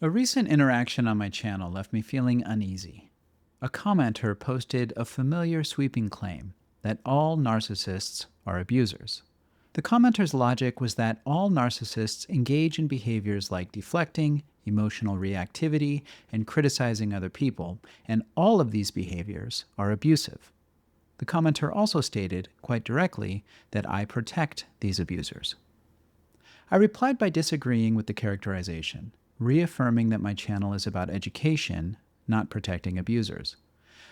A recent interaction on my channel left me feeling uneasy. A commenter posted a familiar sweeping claim that all narcissists are abusers. The commenter's logic was that all narcissists engage in behaviors like deflecting, emotional reactivity, and criticizing other people, and all of these behaviors are abusive. The commenter also stated, quite directly, that I protect these abusers. I replied by disagreeing with the characterization, reaffirming that my channel is about education, not protecting abusers.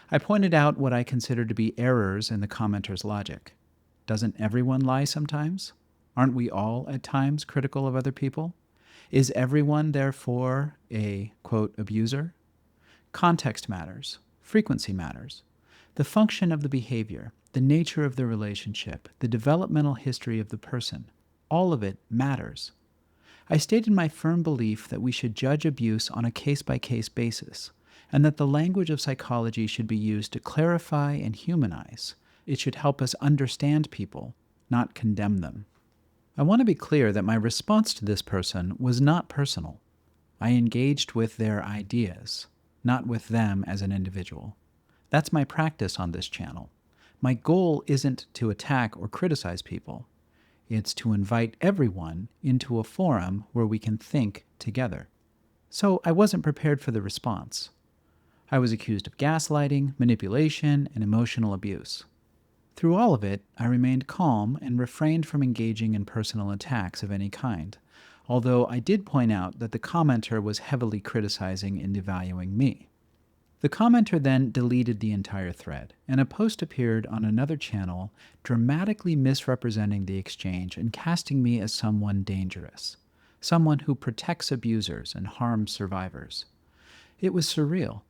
I pointed out what I consider to be errors in the commenter's logic. Doesn't everyone lie sometimes? Aren't we all at times critical of other people? Is everyone, therefore, a, quote, abuser? Context matters. Frequency matters. The function of the behavior, the nature of the relationship, the developmental history of the person, all of it matters. I stated my firm belief that we should judge abuse on a case-by-case basis, and that the language of psychology should be used to clarify and humanize. It should help us understand people, not condemn them. I want to be clear that my response to this person was not personal. I engaged with their ideas, not with them as an individual. That's my practice on this channel. My goal isn't to attack or criticize people. It's to invite everyone into a forum where we can think together. So I wasn't prepared for the response. I was accused of gaslighting, manipulation, and emotional abuse. Through all of it, I remained calm and refrained from engaging in personal attacks of any kind, although I did point out that the commenter was heavily criticizing and devaluing me. The commenter then deleted the entire thread, and a post appeared on another channel dramatically misrepresenting the exchange and casting me as someone dangerous, someone who protects abusers and harms survivors. It was surreal.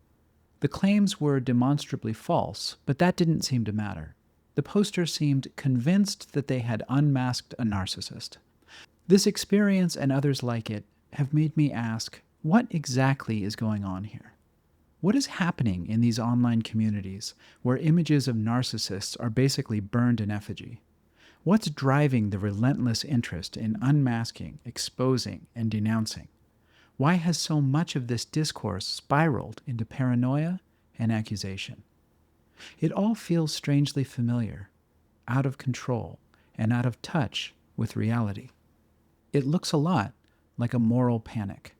The claims were demonstrably false, but that didn't seem to matter. The poster seemed convinced that they had unmasked a narcissist. This experience and others like it have made me ask, what exactly is going on here? What is happening in these online communities where images of narcissists are basically burned in effigy? What's driving the relentless interest in unmasking, exposing, and denouncing? Why has so much of this discourse spiraled into paranoia and accusation? It all feels strangely familiar, out of control, and out of touch with reality. It looks a lot like a moral panic.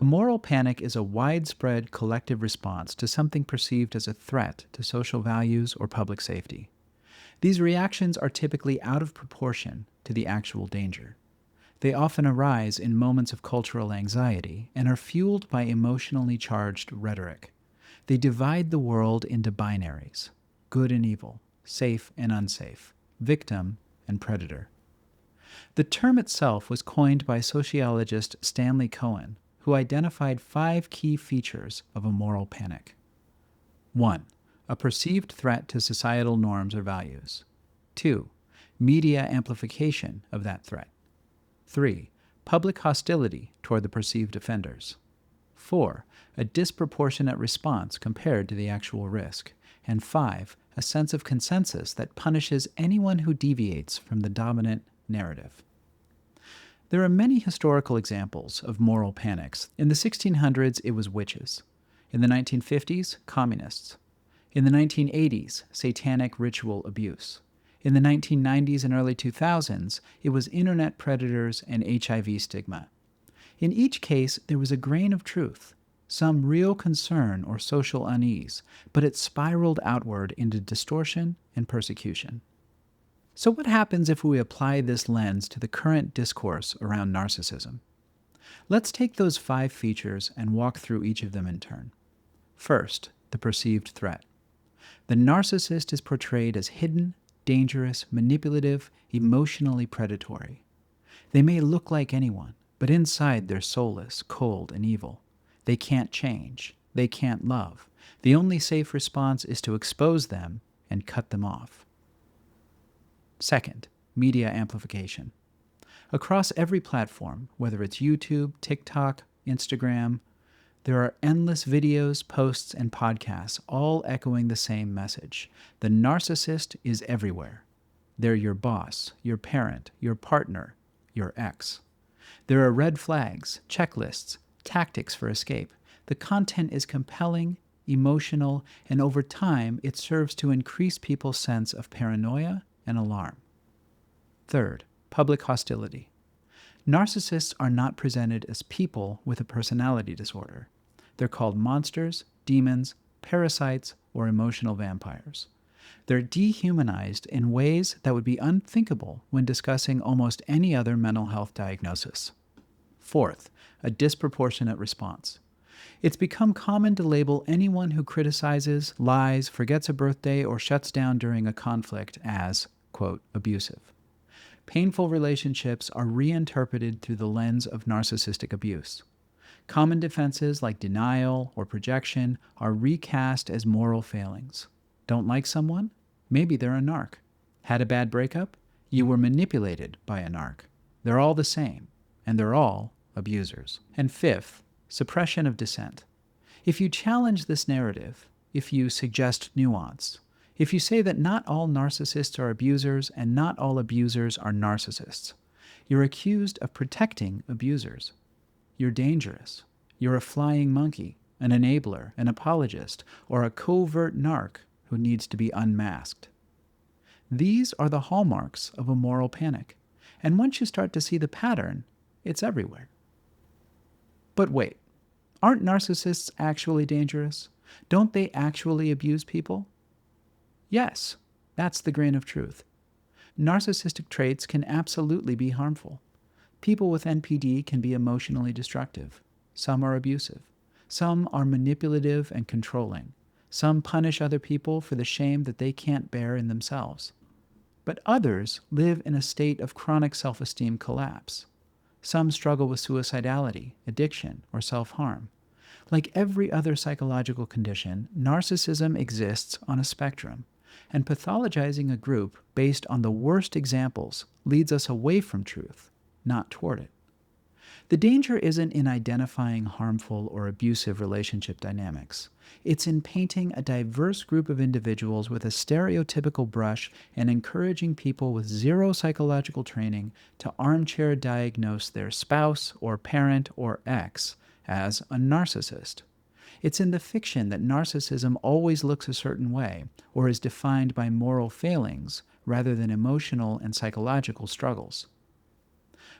A moral panic is a widespread collective response to something perceived as a threat to social values or public safety. These reactions are typically out of proportion to the actual danger. They often arise in moments of cultural anxiety and are fueled by emotionally charged rhetoric. They divide the world into binaries, good and evil, safe and unsafe, victim and predator. The term itself was coined by sociologist Stanley Cohen, who identified 5 key features of a moral panic. 1. A perceived threat to societal norms or values. 2. Media amplification of that threat. 3. Public hostility toward the perceived offenders. 4. A disproportionate response compared to the actual risk. And 5. A sense of consensus that punishes anyone who deviates from the dominant narrative. There are many historical examples of moral panics. In the 1600s, it was witches. In the 1950s, communists. In the 1980s, satanic ritual abuse. In the 1990s and early 2000s, it was internet predators and HIV stigma. In each case, there was a grain of truth, some real concern or social unease, but it spiraled outward into distortion and persecution. So what happens if we apply this lens to the current discourse around narcissism? Let's take those 5 features and walk through each of them in turn. First, the perceived threat. The narcissist is portrayed as hidden, dangerous, manipulative, emotionally predatory. They may look like anyone, but inside they're soulless, cold, and evil. They can't change. They can't love. The only safe response is to expose them and cut them off. Second, media amplification. Across every platform, whether it's YouTube, TikTok, Instagram, there are endless videos, posts, and podcasts, all echoing the same message. The narcissist is everywhere. They're your boss, your parent, your partner, your ex. There are red flags, checklists, tactics for escape. The content is compelling, emotional, and over time it serves to increase people's sense of paranoia and alarm. Third, public hostility. Narcissists are not presented as people with a personality disorder. They're called monsters, demons, parasites, or emotional vampires. They're dehumanized in ways that would be unthinkable when discussing almost any other mental health diagnosis. Fourth, a disproportionate response. It's become common to label anyone who criticizes, lies, forgets a birthday, or shuts down during a conflict as, quote, abusive. Painful relationships are reinterpreted through the lens of narcissistic abuse. Common defenses like denial or projection are recast as moral failings. Don't like someone? Maybe they're a narc. Had a bad breakup? You were manipulated by a narc. They're all the same, and they're all abusers. And fifth, suppression of dissent. If you challenge this narrative, if you suggest nuance, if you say that not all narcissists are abusers and not all abusers are narcissists, you're accused of protecting abusers. You're dangerous. You're a flying monkey, an enabler, an apologist, or a covert narc who needs to be unmasked. These are the hallmarks of a moral panic, and once you start to see the pattern, it's everywhere. But wait, aren't narcissists actually dangerous? Don't they actually abuse people? Yes, that's the grain of truth. Narcissistic traits can absolutely be harmful. People with NPD can be emotionally destructive. Some are abusive. Some are manipulative and controlling. Some punish other people for the shame that they can't bear in themselves. But others live in a state of chronic self-esteem collapse. Some struggle with suicidality, addiction, or self-harm. Like every other psychological condition, narcissism exists on a spectrum, and pathologizing a group based on the worst examples leads us away from truth, not toward it. The danger isn't in identifying harmful or abusive relationship dynamics. It's in painting a diverse group of individuals with a stereotypical brush and encouraging people with zero psychological training to armchair diagnose their spouse or parent or ex as a narcissist. It's in the fiction that narcissism always looks a certain way or is defined by moral failings rather than emotional and psychological struggles.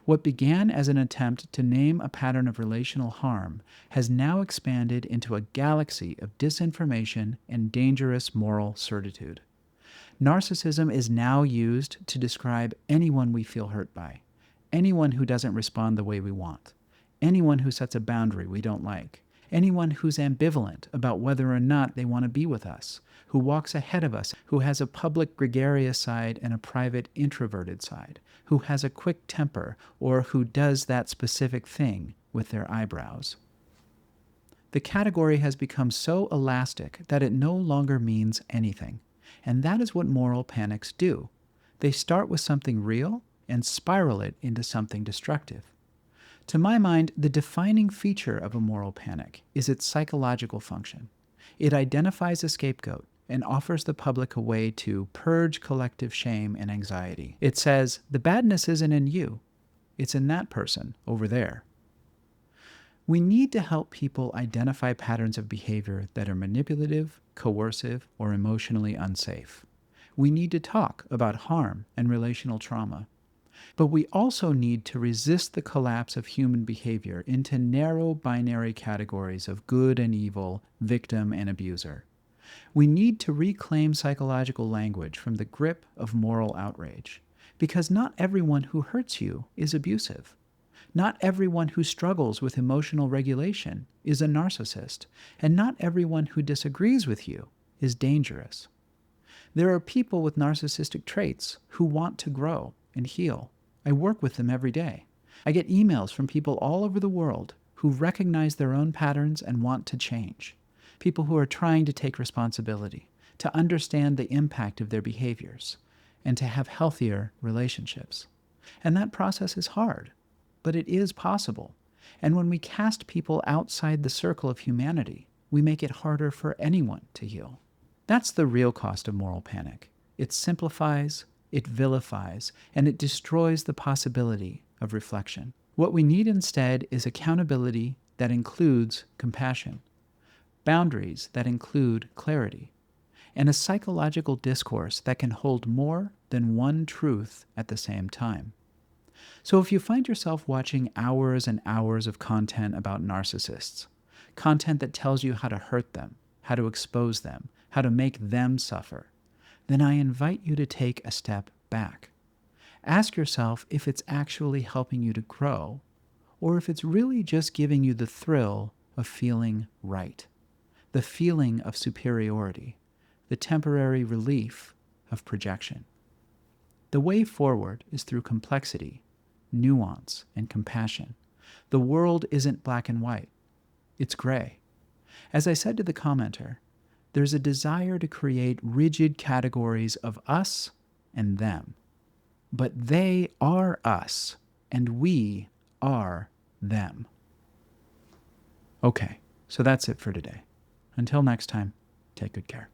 What began as an attempt to name a pattern of relational harm has now expanded into a galaxy of disinformation and dangerous moral certitude. Narcissism is now used to describe anyone we feel hurt by, anyone who doesn't respond the way we want, anyone who sets a boundary we don't like, anyone who's ambivalent about whether or not they want to be with us, who walks ahead of us, who has a public gregarious side and a private introverted side, who has a quick temper, or who does that specific thing with their eyebrows. The category has become so elastic that it no longer means anything, and that is what moral panics do. They start with something real and spiral it into something destructive. To my mind, the defining feature of a moral panic is its psychological function. It identifies a scapegoat and offers the public a way to purge collective shame and anxiety. It says, the badness isn't in you, it's in that person over there. We need to help people identify patterns of behavior that are manipulative, coercive, or emotionally unsafe. We need to talk about harm and relational trauma. But we also need to resist the collapse of human behavior into narrow binary categories of good and evil, victim and abuser. We need to reclaim psychological language from the grip of moral outrage, because not everyone who hurts you is abusive. Not everyone who struggles with emotional regulation is a narcissist, and not everyone who disagrees with you is dangerous. There are people with narcissistic traits who want to grow and heal. I work with them every day. I get emails from people all over the world who recognize their own patterns and want to change. People who are trying to take responsibility, to understand the impact of their behaviors, and to have healthier relationships. And that process is hard, but it is possible. And when we cast people outside the circle of humanity, we make it harder for anyone to heal. That's the real cost of moral panic. It simplifies, it vilifies, and it destroys the possibility of reflection. What we need instead is accountability, that includes compassion, boundaries that include clarity, and a psychological discourse that can hold more than one truth at the same time. So if you find yourself watching hours and hours of content about narcissists, content that tells you how to hurt them, how to expose them, how to make them suffer, then I invite you to take a step back. Ask yourself if it's actually helping you to grow, or if it's really just giving you the thrill of feeling right, the feeling of superiority, the temporary relief of projection. The way forward is through complexity, nuance, and compassion. The world isn't black and white. It's gray. As I said to the commenter, there's a desire to create rigid categories of us and them. But they are us, and we are them. Okay, so that's it for today. Until next time, take good care.